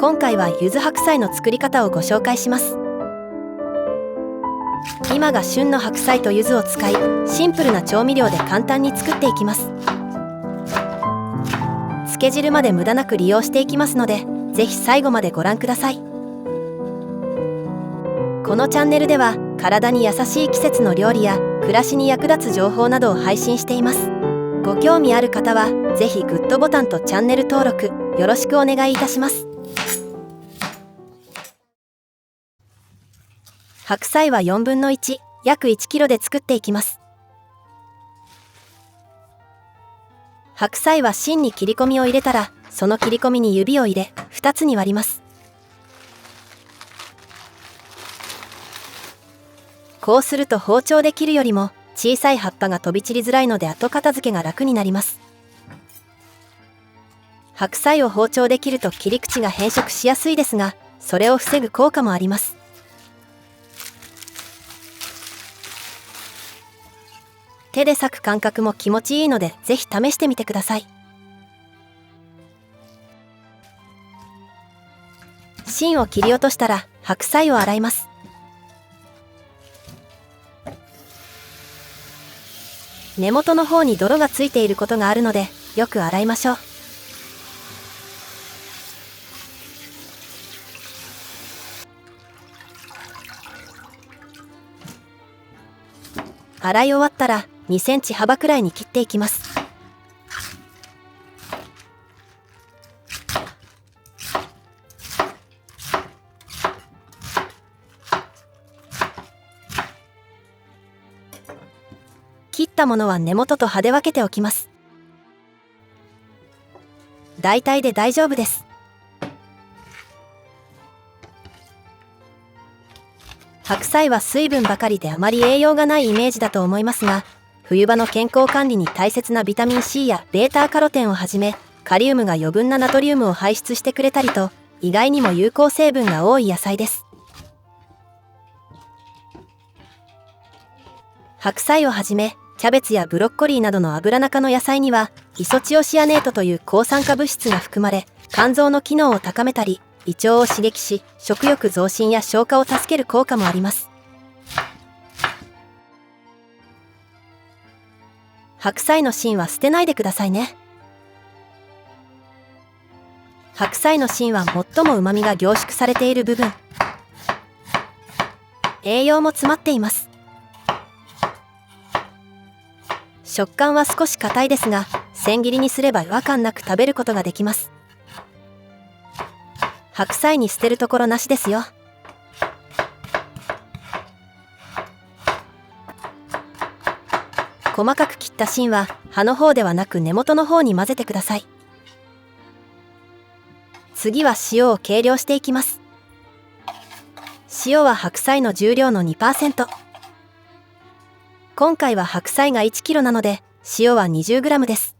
今回は柚子白菜の作り方をご紹介します。今が旬の白菜と柚子を使い、シンプルな調味料で簡単に作っていきます。漬け汁まで無駄なく利用していきますので、ぜひ最後までご覧ください。このチャンネルでは体に優しい季節の料理や暮らしに役立つ情報などを配信しています。ご興味ある方はぜひグッドボタンとチャンネル登録よろしくお願いいたします。白菜は1/4、約1キロで作っていきます。白菜は芯に切り込みを入れたら、その切り込みに指を入れ2つに割ります。こうすると包丁で切るよりも小さい葉っぱが飛び散りづらいので後片付けが楽になります。白菜を包丁で切ると切り口が変色しやすいですが、それを防ぐ効果もあります。手で裂く感覚も気持ちいいので、ぜひ試してみてください。芯を切り落としたら白菜を洗います。根元の方に泥がついていることがあるので、よく洗いましょう。洗い終わったら2センチ幅くらいに切っていきます。切ったものは根元と葉で分けておきます。大体で大丈夫です。白菜は水分ばかりであまり栄養がないイメージだと思いますが、冬場の健康管理に大切なビタミン C や β カロテンをはじめ、カリウムが余分なナトリウムを排出してくれたりと、意外にも有効成分が多い野菜です。白菜をはじめ、キャベツやブロッコリーなどの油中の野菜にはイソチオシアネートという抗酸化物質が含まれ、肝臓の機能を高めたり胃腸を刺激し、食欲増進や消化を助ける効果もあります。白菜の芯は捨てないでくださいね。白菜の芯は最も旨味が凝縮されている部分。栄養も詰まっています。食感は少し硬いですが、千切りにすれば違和感なく食べることができます。白菜に捨てるところなしですよ。細かく切った芯は葉の方ではなく根元の方に混ぜてください。次は塩を計量していきます。塩は白菜の重量の 2%。今回は白菜が1キロなので、塩は 20g です。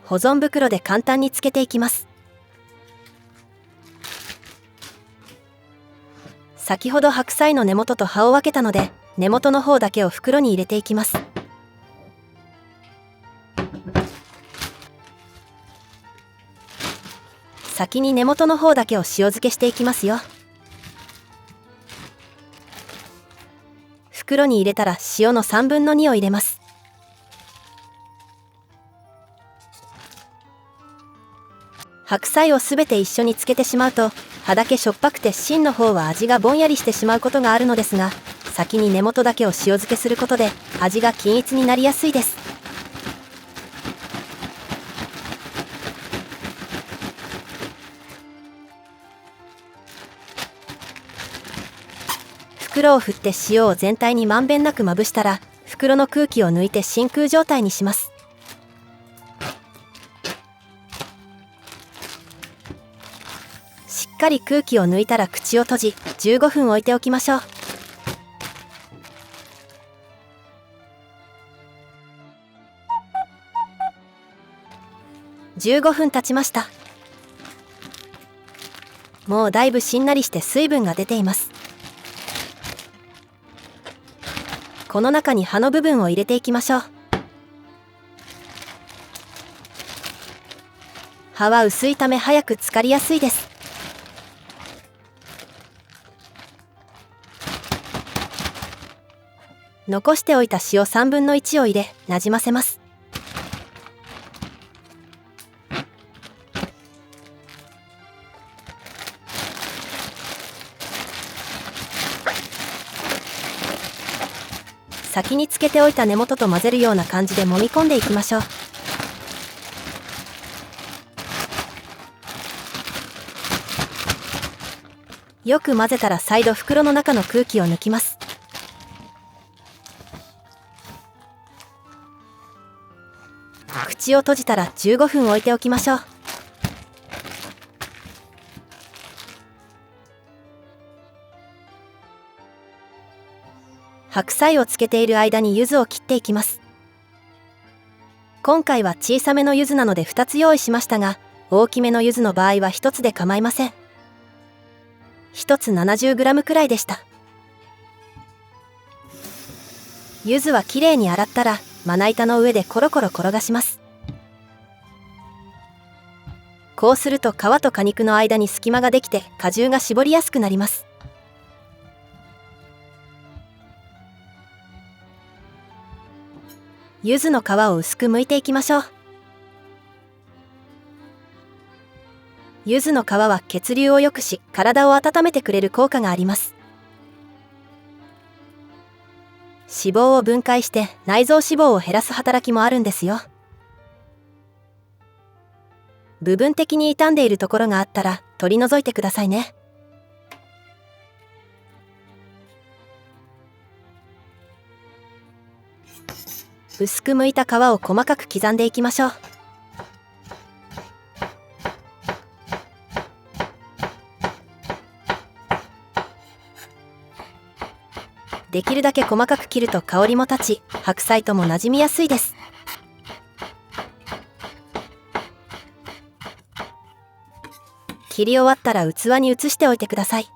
保存袋で簡単に漬けていきます。先ほど白菜の根元と葉を分けたので、根元の方だけを袋に入れていきます。先に根元の方だけを塩漬けしていきますよ。袋に入れたら塩の2/3を入れます。白菜をすべて一緒に漬けてしまうと、葉だけしょっぱくて芯の方は味がぼんやりしてしまうことがあるのですが、先に根元だけを塩漬けすることで味が均一になりやすいです。袋を振って塩を全体にまんべんなくまぶしたら、袋の空気を抜いて真空状態にします。しっかり空気を抜いたら口を閉じ、15分置いておきましょう。15分経ちました。もうだいぶしんなりして水分が出ています。この中に葉の部分を入れていきましょう。葉は薄いため早く浸かりやすいです。残しておいた塩1/3を入れなじませます。先につけておいた根元と混ぜるような感じで揉み込んでいきましょう。よく混ぜたら再度袋の中の空気を抜きます。口を閉じたら15分置いておきましょう。白菜をつけている間に柚子を切っていきます。今回は小さめの柚子なので2つ用意しましたが、大きめの柚子の場合は1つで構いません。1つ 70g くらいでした。柚子はきれいに洗ったらまな板の上でコロコロ転がします。こうすると皮と果肉の間に隙間ができて果汁が絞りやすくなります。柚子の皮を薄く剥いていきましょう。柚子の皮は血流を良くし、体を温めてくれる効果があります。脂肪を分解して内臓脂肪を減らす働きもあるんですよ。部分的に傷んでいるところがあったら取り除いてくださいね。薄く剥いた皮を細かく刻んでいきましょう。できるだけ細かく切ると香りも立ち、白菜とも馴染みやすいです。切り終わったら器に移しておいてください。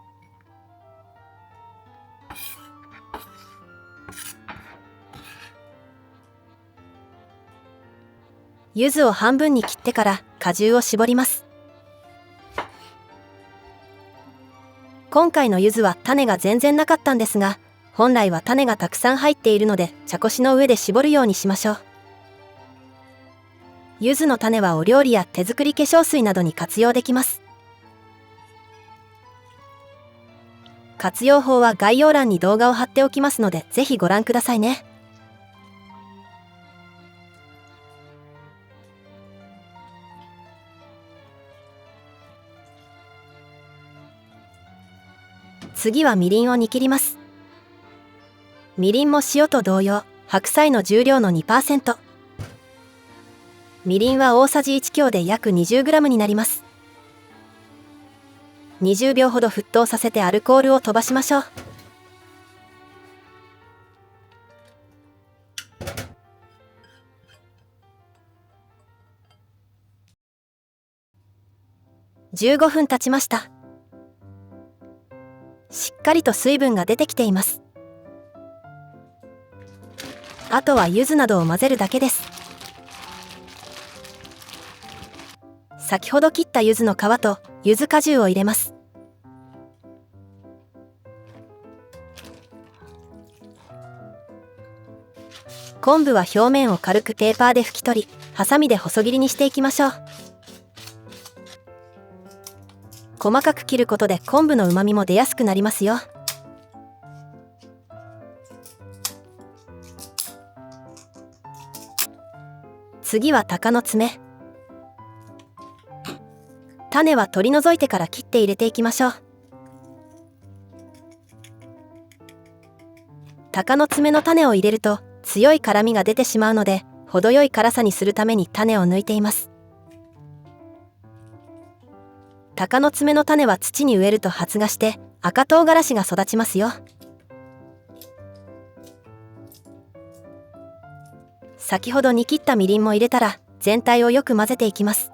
柚子を半分に切ってから果汁を絞ります。今回の柚子は種が全然なかったんですが、本来は種がたくさん入っているので茶こしの上で絞るようにしましょう。柚子の種はお料理や手作り化粧水などに活用できます。活用法は概要欄に動画を貼っておきますので、ぜひご覧くださいね。次はみりんを煮切ります。みりんも塩と同様、白菜の重量の 2%。みりんは大さじ1強で約 20g になります。20秒ほど沸騰させてアルコールを飛ばしましょう。15分経ちました。しっかりと水分が出てきています。あとは柚子などを混ぜるだけです。先ほど切った柚子の皮と柚子果汁を入れます。昆布は表面を軽くペーパーで拭き取り、ハサミで細切りにしていきましょう。細かく切ることで昆布の旨味も出やすくなりますよ。次は鷹の爪。種は取り除いてから切って入れていきましょう。鷹の爪の種を入れると強い辛みが出てしまうので、程よい辛さにするために種を抜いています。鷹の爪の種は土に植えると発芽して赤唐辛子が育ちますよ。先ほど煮切ったみりんも入れたら全体をよく混ぜていきます。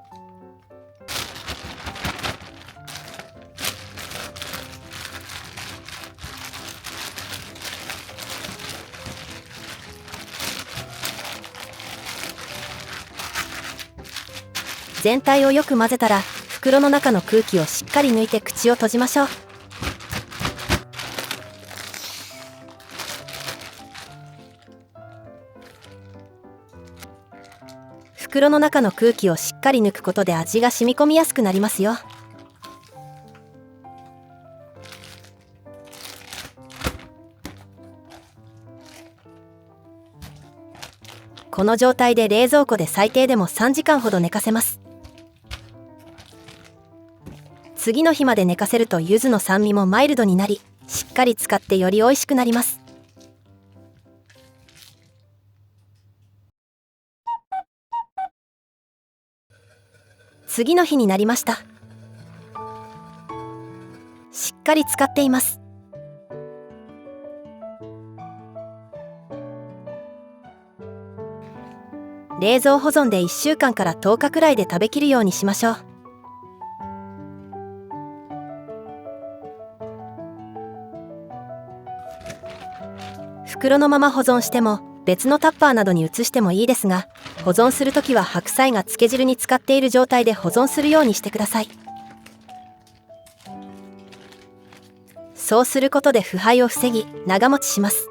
全体をよく混ぜたら、袋の中の空気をしっかり抜いて口を閉じましょう。袋の中の空気をしっかり抜くことで味が染み込みやすくなりますよ。この状態で冷蔵庫で最低でも3時間ほど寝かせます。次の日まで寝かせると柚子の酸味もマイルドになり、しっかり使ってより美味しくなります。次の日になりました。しっかり使っています。冷蔵保存で1週間から10日くらいで食べきるようにしましょう。袋のまま保存しても別のタッパーなどに移してもいいですが、保存するときは白菜が漬け汁に浸かっている状態で保存するようにしてください。そうすることで腐敗を防ぎ、長持ちします。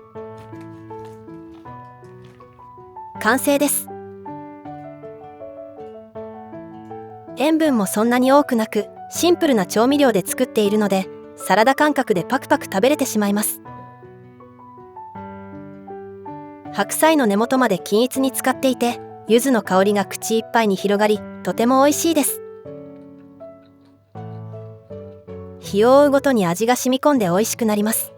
完成です。塩分もそんなに多くなく、シンプルな調味料で作っているので、サラダ感覚でパクパク食べれてしまいます。白菜の根元まで均一に使っていて、柚子の香りが口いっぱいに広がり、とても美味しいです。日を追うごとに味が染み込んで美味しくなります。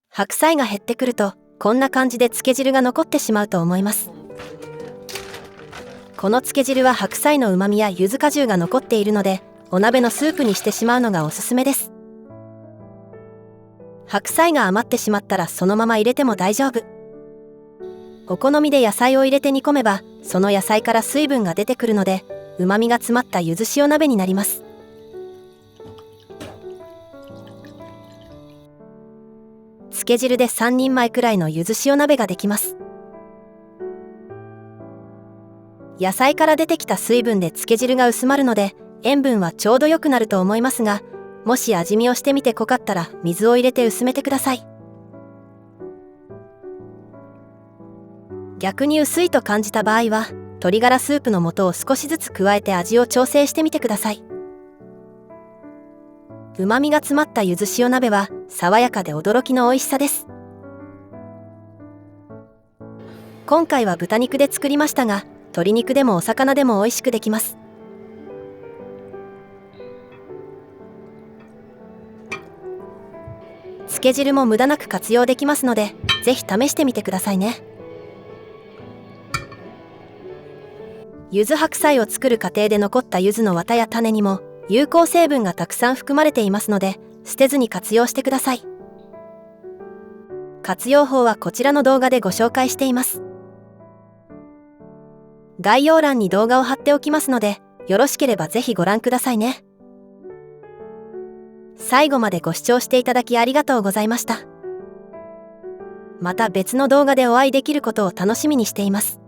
白菜が減ってくると、こんな感じで漬け汁が残ってしまうと思います。この漬け汁は白菜の旨味や柚子果汁が残っているので、お鍋のスープにしてしまうのがおすすめです。白菜が余ってしまったらそのまま入れても大丈夫。お好みで野菜を入れて煮込めば、その野菜から水分が出てくるので、旨味が詰まった柚子塩鍋になります。漬け汁で3人前くらいの柚子塩鍋ができます。野菜から出てきた水分で漬け汁が薄まるので、塩分はちょうど良くなると思いますが、もし味見をしてみて濃かったら水を入れて薄めてください。逆に薄いと感じた場合は、鶏ガラスープの素を少しずつ加えて味を調整してみてください。旨味が詰まった柚子塩鍋は爽やかで驚きの美味しさです。今回は豚肉で作りましたが、鶏肉でもお魚でも美味しくできます。漬け汁も無駄なく活用できますので、ぜひ試してみてくださいね。柚子白菜を作る過程で残った柚子の綿や種にも有効成分がたくさん含まれていますので、捨てずに活用してください。活用法はこちらの動画でご紹介しています。概要欄に動画を貼っておきますので、よろしければぜひご覧くださいね。最後までご視聴していただきありがとうございました。また別の動画でお会いできることを楽しみにしています。